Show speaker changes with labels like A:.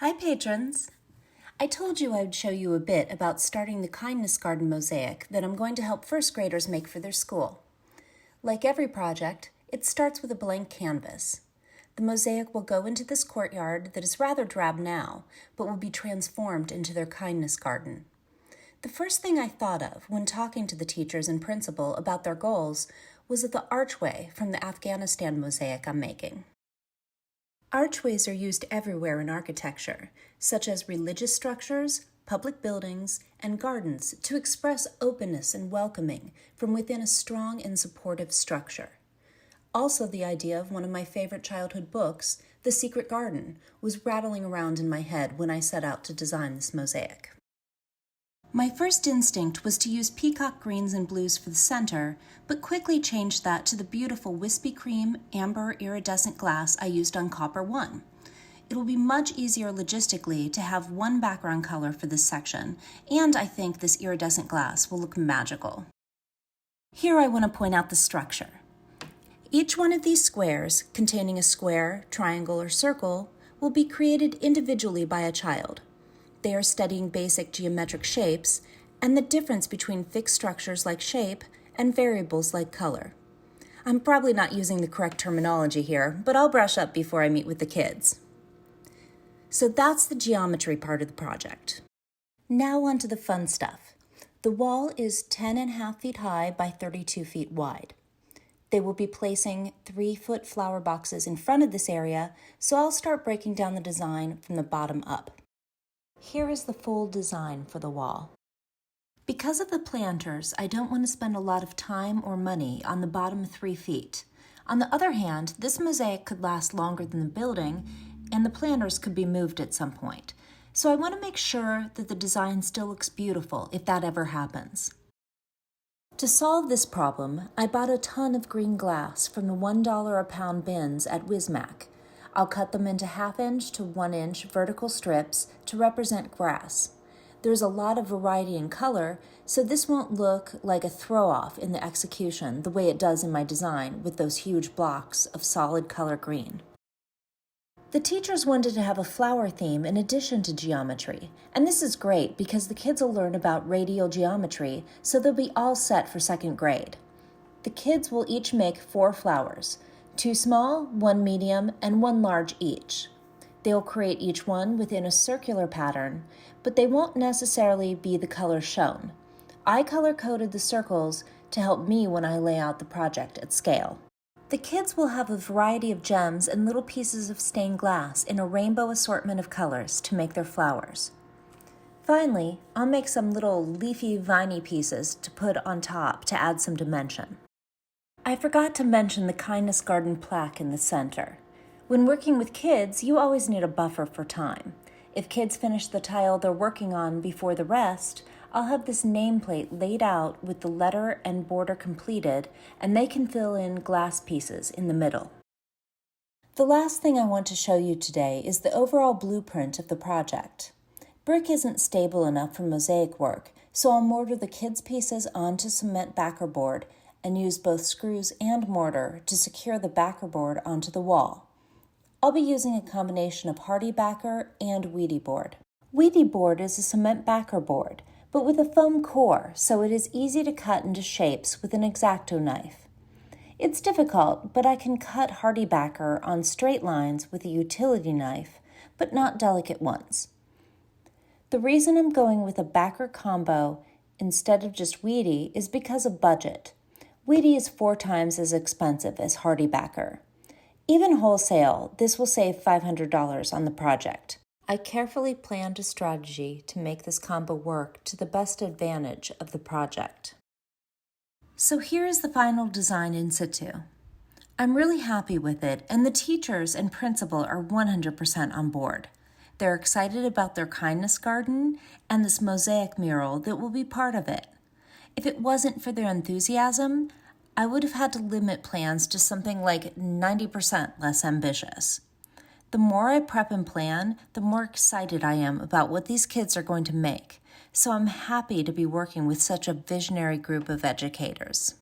A: Hi patrons! I told you I would show you a bit about starting the Kindness Garden mosaic that I'm going to help first graders make for their school. Like every project, it starts with a blank canvas. The mosaic will go into this courtyard that is rather drab now, but will be transformed into their kindness garden. The first thing I thought of when talking to the teachers and principal about their goals was the archway from the Afghanistan mosaic I'm making. Archways are used everywhere in architecture, such as religious structures, public buildings, and gardens to express openness and welcoming from within a strong and supportive structure. Also, the idea of one of my favorite childhood books, The Secret Garden, was rattling around in my head when I set out to design this mosaic. My first instinct was to use peacock greens and blues for the center, but quickly changed that to the beautiful wispy cream, amber, iridescent glass I used on Copper 1. It will be much easier logistically to have one background color for this section, and I think this iridescent glass will look magical. Here I want to point out the structure. Each one of these squares, containing a square, triangle, or circle, will be created individually by a child. They are studying basic geometric shapes and the difference between fixed structures like shape and variables like color. I'm probably not using the correct terminology here, but I'll brush up before I meet with the kids. So that's the geometry part of the project. Now on to the fun stuff. The wall is 10.5 feet high by 32 feet wide. They will be placing 3-foot flower boxes in front of this area, so I'll start breaking down the design from the bottom up. Here is the full design for the wall. Because of the planters, I don't want to spend a lot of time or money on the bottom 3 feet. On the other hand, this mosaic could last longer than the building, and the planters could be moved at some point. So I want to make sure that the design still looks beautiful if that ever happens. To solve this problem, I bought a ton of green glass from the $1 a pound bins at Wismac. I'll cut them into 1/2-inch to 1-inch vertical strips to represent grass. There's a lot of variety in color, so this won't look like a throw-off in the execution the way it does in my design with those huge blocks of solid color green. The teachers wanted to have a flower theme in addition to geometry, and this is great because the kids will learn about radial geometry, so they'll be all set for 2nd grade. The kids will each make 4 flowers, 2 small, 1 medium, and 1 large each. They'll create each one within a circular pattern, but they won't necessarily be the color shown. I color-coded the circles to help me when I lay out the project at scale. The kids will have a variety of gems and little pieces of stained glass in a rainbow assortment of colors to make their flowers. Finally, I'll make some little leafy, viney pieces to put on top to add some dimension. I forgot to mention the Kindness Garden plaque in the center. When working with kids, you always need a buffer for time. If kids finish the tile they're working on before the rest, I'll have this nameplate laid out with the letter and border completed, and they can fill in glass pieces in the middle. The last thing I want to show you today is the overall blueprint of the project. Brick isn't stable enough for mosaic work, so I'll mortar the kids' pieces onto cement backer board and use both screws and mortar to secure the backer board onto the wall. I'll be using a combination of hardy backer and weedy board. Weedy board is a cement backer board, but with a foam core, so it is easy to cut into shapes with an X-Acto knife. It's difficult, but I can cut hardy backer on straight lines with a utility knife, but not delicate ones. The reason I'm going with a backer combo instead of just weedy is because of budget. Weedy is 4 times as expensive as hardy backer. Even wholesale, this will save $500 on the project. I carefully planned a strategy to make this combo work to the best advantage of the project. So here is the final design in situ. I'm really happy with it, and the teachers and principal are 100% on board. They're excited about their kindness garden and this mosaic mural that will be part of it. If it wasn't for their enthusiasm, I would have had to limit plans to something like 90% less ambitious. The more I prep and plan, the more excited I am about what these kids are going to make, so I'm happy to be working with such a visionary group of educators.